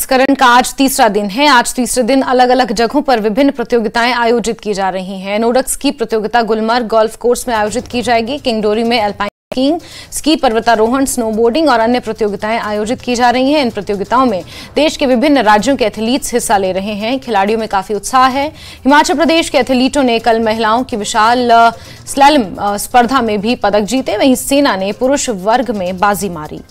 संस्करण का आज तीसरा दिन है। आज तीसरे दिन अलग अलग जगहों पर विभिन्न प्रतियोगिताएं आयोजित की जा रही हैं। नोडक्स की प्रतियोगिता गुलमर्ग गोल्फ कोर्स में आयोजित की जाएगी। किंगडोरी में अल्पाइन स्कीइंग, स्की पर्वतारोहण, स्नोबोर्डिंग और अन्य प्रतियोगिताएं आयोजित की जा रही हैं। इन प्रतियोगिताओं में देश के विभिन्न राज्यों के एथलीट्स हिस्सा ले रहे हैं। खिलाड़ियों में काफी उत्साह है। हिमाचल प्रदेश के एथलीटों ने कल महिलाओं की विशाल स्लैलम स्पर्धा में भी पदक जीते। वहीं सेना ने पुरुष वर्ग में बाजी मारी।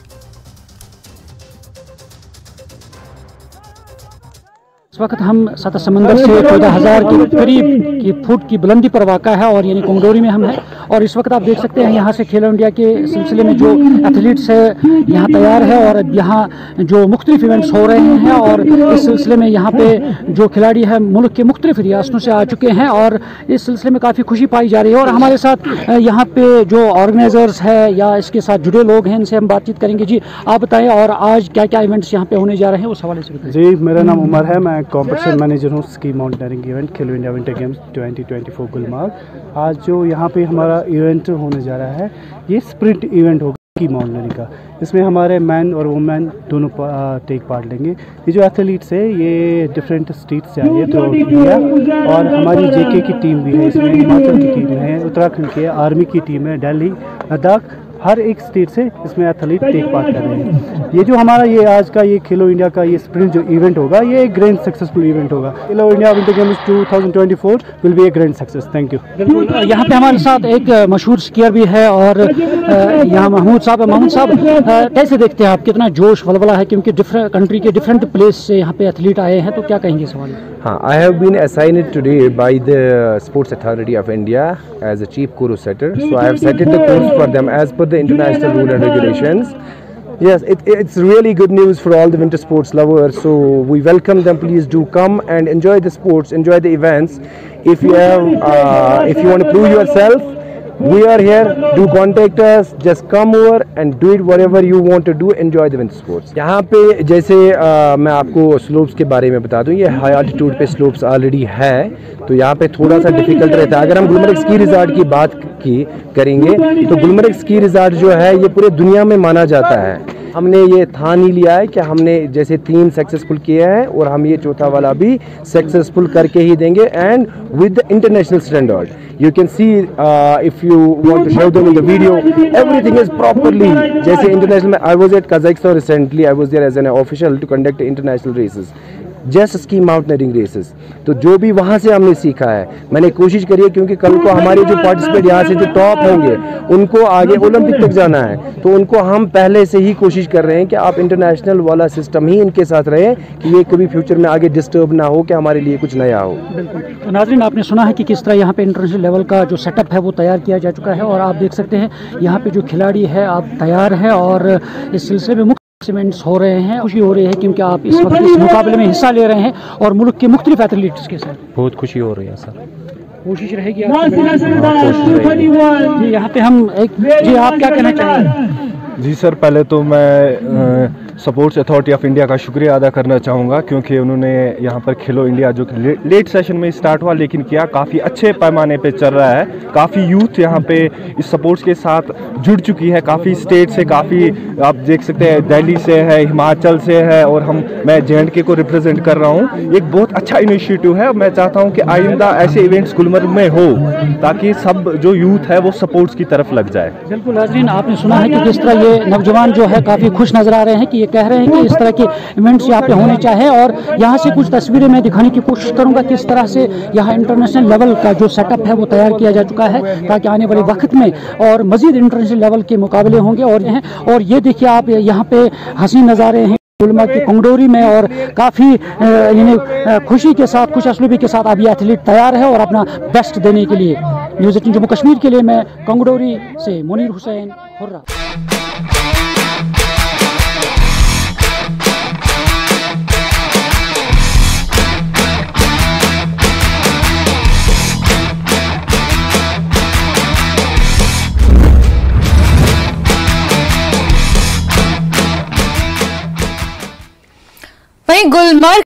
इस वक्त हम सतह समंदर से 14,000 के करीब की फुट की बुलंदी पर वाक़ा है और यानी किंगडोरी में हम हैं। और इस वक्त आप देख सकते हैं यहाँ से खेलो इंडिया के सिलसिले में जो एथलीट्स है यहाँ तैयार है और यहाँ जो मुख्तलिफ इवेंट्स हो रहे हैं और इस सिलसिले में यहाँ पे जो खिलाड़ी है मुल्क के मुख्तलिफ रियासतों से आ चुके हैं और इस सिलसिले में काफ़ी खुशी पाई जा रही है। और हमारे साथ यहाँ पे जो ऑर्गेनाइजर्स है या इसके साथ जुड़े लोग हैं इनसे हम बातचीत करेंगे। जी आप बताएं और आज क्या क्या इवेंट्स यहाँ पे होने जा रहे हैं उस हवाले से बताएं। जी मेरा नाम उमर है, मैं कॉम्पिटिशन मैनेजर हूँ स्की माउंटेनियरिंग इवेंट खेलो इंडिया विंटर गेम्स 2024 गुलमर्ग। आज जो यहाँ पे हमारा इवेंट होने जा रहा है ये स्प्रिंट इवेंट होगा स्की माउंटेनियरिंग का। इसमें हमारे मैन और वुमेन दोनों टेक पार्ट लेंगे। ये जो एथलीट्स है ये डिफरेंट स्टेट्स से आई है थ्रू इंडिया और हमारी जेके की टीम भी है, इसमें हिमाचल की टीम है, उत्तराखंड की है, आर्मी की टीम है, दिल्ली, लद्दाख, हर एक स्टेट से इसमें एथलीट टेक पार्ट कर रहे हैं। ये जो हमारा ये आज का ये खेलो इंडिया का ये स्प्रिंट जो इवेंट होगा ये एक ग्रैंड सक्सेसफुल इवेंट होगा। खेलो India winter games 2024 will be A grand success. Thank you. यहाँ पे हमारे साथ एक मशहूर स्कीयर भी है और यहाँ महमूद साहब कैसे देखते हैं आप, कितना जोश वलवला है क्योंकि डिफरेंट कंट्री के डिफरेंट प्लेस से यहाँ पे एथलीट आए हैं, तो क्या कहेंगे इस हवाले? हाँ, I have been assigned today by the Sports Authority of India as a chief course setter. So I have set the course for them as per the international rule and regulations. Yes, it's really good news for all the winter sports lovers. So we welcome them. Please do come and enjoy the sports, enjoy the events. If you want to prove yourself, we are here. Do contact us. Just come over and do it whatever you want to do. Enjoy the winter sports. यहाँ पे जैसे मैं आपको slopes के बारे में बता दूँ, ये हाई आल्टीट्यूड पे स्लोप्स ऑलरेडी है तो यहाँ पे थोड़ा सा डिफिकल्ट रहता है। अगर हम गुलमर्ग स्की रिजॉर्ट की बात करेंगे तो गुलमर्ग स्की रिजॉर्ट जो है ये पूरे दुनिया में माना जाता है। हमने ये ठान ही लिया है कि हमने जैसे 3 सक्सेसफुल किए हैं और हम ये चौथा वाला भी सक्सेसफुल करके ही देंगे and with the international standard. You can see if you want to show them in the video, everything is properly जैसे international। I was at Kazakhstan recently. I was there as an official to conduct international races, just ski mountaineering races. तो जो भी वहाँ से हमने सीखा है मैंने कोशिश करी है क्योंकि कल को हमारे जो पार्टिसिपेट यहाँ से जो टॉप होंगे उनको आगे ओलंपिक तक जाना है तो उनको हम पहले से ही कोशिश कर रहे हैं कि आप इंटरनेशनल वाला सिस्टम ही इनके साथ रहें कि ये कभी फ्यूचर में आगे डिस्टर्ब ना हो कि हमारे लिए कुछ नया हो। बिल्कुल। तो नाज़रीन आपने सुना है कि किस तरह यहाँ पे इंटरनेशनल लेवल का जो सेटअप है वो तैयार किया जा चुका है और आप देख सकते हैं यहाँ पे जो खिलाड़ी है आप तैयार हैं और इस सिलसिले में इवेंट्स हो रहे हैं। खुशी हो रही है क्योंकि आप इस वक्त इस मुकाबले में हिस्सा ले रहे हैं और मुल्क के मुख्तलिफ एथलीट्स के साथ। बहुत खुशी हो रही है सर। कोशिश रहेगी जी। यहाँ पे हम जी आप क्या कहना चाहेंगे? जी सर, पहले तो मैं स्पोर्ट्स अथॉरिटी ऑफ इंडिया का शुक्रिया अदा करना चाहूँगा क्योंकि उन्होंने यहाँ पर खेलो इंडिया जो कि लेट सेशन में स्टार्ट हुआ लेकिन क्या काफ़ी अच्छे पैमाने पे चल रहा है। काफ़ी यूथ यहाँ पे इस स्पोर्ट्स के साथ जुड़ चुकी है, काफ़ी स्टेट से, काफ़ी आप देख सकते हैं दिल्ली से है, हिमाचल से है और मैं JNK को रिप्रेजेंट कर रहा हूँ। एक बहुत अच्छा इनिशिएटिव है। मैं चाहता हूँ कि आइंदा ऐसे इवेंट्स गुलमर्ग में हो ताकि सब जो यूथ है वो स्पोर्ट्स की तरफ लग जाए। बिल्कुल नाज़रीन आपने सुना है कि किस तरह ये नौजवान जो है काफ़ी खुश नज़र आ रहे हैं कि ये कह रहे हैं कि इस तरह के इवेंट्स यहाँ पे होने चाहिए और यहाँ से कुछ तस्वीरें मैं दिखाने की कोशिश करूँगा किस तरह से यहाँ इंटरनेशनल लेवल का जो सेटअप है वो तैयार किया जा चुका है ताकि आने वाले वक्त में और मज़ीद इंटरनेशनल लेवल के मुकाबले होंगे। और ये देखिए आप यहाँ पे हसीन नज़ारे हैं गुलमर्ग की किंगडोरी में और काफ़ी खुशी के साथ, खुश असलूबी के साथ अब ये एथलीट तैयार है और अपना बेस्ट देने के लिए। न्यूज़ 18 जम्मू कश्मीर के लिए मैं किंगडोरी से मुनीर हुसैन हुर्रा। वहीं गुलमर्ग